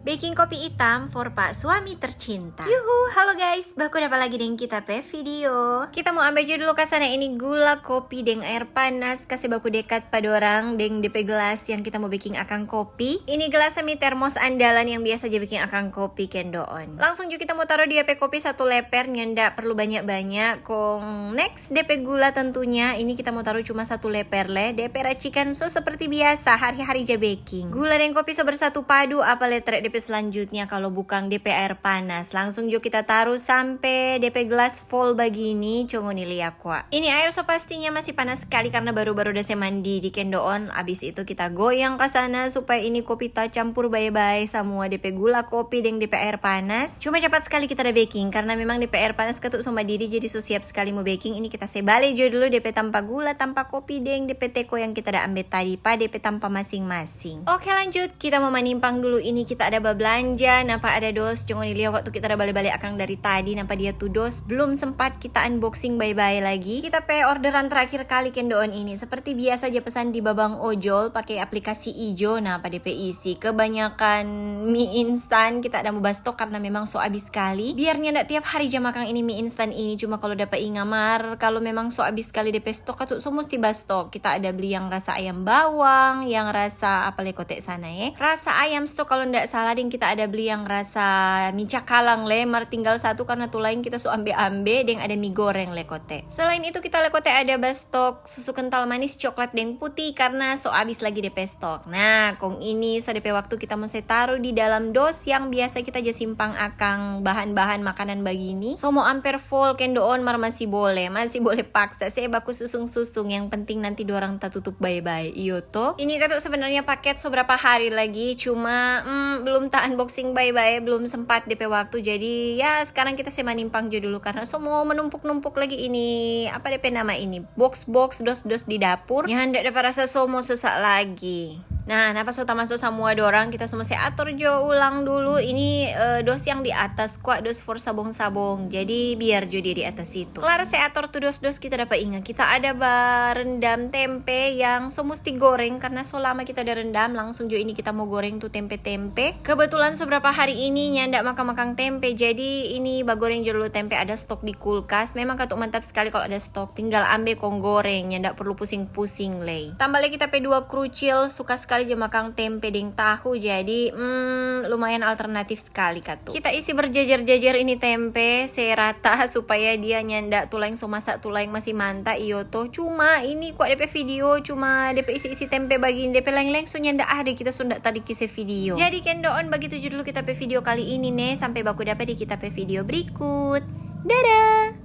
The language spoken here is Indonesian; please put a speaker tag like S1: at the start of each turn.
S1: Baking kopi hitam for Pak Suami tercinta. Yuhu, halo guys, baku dapat lagi dengan kita pe video. Kita mau ambil dulu kasana ini gula kopi dengan air panas. Kasih baku dekat pada orang dengan DP gelas yang kita mau baking akang kopi. Ini gelas semi termos andalan yang biasa aja bikin akang kopi kendoon. Langsung juga kita mau taruh di DP kopi satu leper, nyendak perlu banyak-banyak. Kong next DP gula tentunya ini kita mau taruh cuma satu leper le. DP racikan so seperti biasa hari-hari aja baking. Gula dan kopi so bersatu padu apa letter DP selanjutnya kalau bukan DP air panas. Langsung juga kita taruh sampai DP gelas full begini. Cungu nih lihat kuat. Ini air so pastinya masih panas sekali karena baru-baru udah saya mandi di kendoon. Abis itu kita goyang ke sana supaya ini kopi tak campur baik-baik semua DP gula kopi dan DP air panas. Cuma cepat sekali kita udah baking karena memang DP air panas ketuk sama diri jadi so siap sekali mau baking. Ini kita sebalik jo dulu DP tanpa gula tanpa kopi dan DP teko yang kita udah ambil tadi pa DP tanpa masing-masing. Oke lanjut, kita mau menimpang dulu ini kita ada belanja, nampak ada dos. Jangan dilihat waktu kita udah balik-balik akang dari tadi, nampak dia tuh dos. Belum sempat kita unboxing bye-bye lagi. Kita pe orderan terakhir kali kendoon ini. Seperti biasa aja pesan di Babang Ojol pakai aplikasi ijo. Nah, pada DP isi kebanyakan mie instan kita ada mau bastok karena memang so abis sekali. Biarnya ndak tiap hari jam makan ini mie instan ini, cuma kalau dapat ingamar kalau memang so abis sekali DP stok atau so mesti bastok. Kita ada beli yang rasa ayam bawang, yang rasa apa lekotek sana ya. Rasa ayam stok kalau ndak salah, dan kita ada beli yang rasa mie cakalang lemar tinggal satu karena tuh lain kita so ambe-ambe, dan ada mie goreng lekote. Selain itu kita lekote ada bastok susu kental manis coklat dan putih karena so abis lagi DP stok. Nah, kong ini so DP waktu kita mau saya taruh di dalam dos yang biasa kita aja simpang akang bahan-bahan makanan begini. So mau amper full kendoon mar masih boleh paksa. Saya baku susung-susung, yang penting nanti dorang tak tutup bye-bye. Iyo toh. Ini katuk sebenarnya paket so berapa hari lagi, cuma belum tak unboxing bye-bye, belum sempat DP waktu. Jadi ya sekarang kita sema nimpang jo dulu karena semua menumpuk-numpuk lagi ini. Apa DP nama ini? Box-box dos-dos di dapur. Ya hendak dapat rasa somo sesak lagi. Nah, napa so masuk semua dorang kita semua saya atur jo ulang dulu. Ini dos yang di atas kuat dos for sabong-sabong. Jadi biar jo dia di atas itu. Kelar saya atur tuh dos-dos kita dapat ingat. Kita ada rendam tempe yang so mesti goreng karena so lama kita ada rendam. Langsung jo ini kita mau goreng tuh tempe-tempe. Kebetulan seberapa hari ini nyandak makan-makan tempe. Jadi ini bagoreng jo dulu tempe, ada stok di kulkas. Memang katuk mantap sekali kalau ada stok. Tinggal ambil kong goreng, nyandak perlu pusing-pusing leh. Tambah lagi kita pe 2 krucil suka sekali aja makan tempe deng tahu, jadi lumayan alternatif sekali katu. Kita isi berjajar-jajar ini tempe serata supaya dia nyandak tulang so masak tulang masih mantap. Iyo toh, cuma ini kuat DP video cuma DP isi-isi tempe bagiin DP leng-leng so nyandak ada kita sundak tadi kisah video. Jadi kendoon begitu dulu kita pe video kali ini nih, sampai baku dapat di kita pe video berikut. Dadah.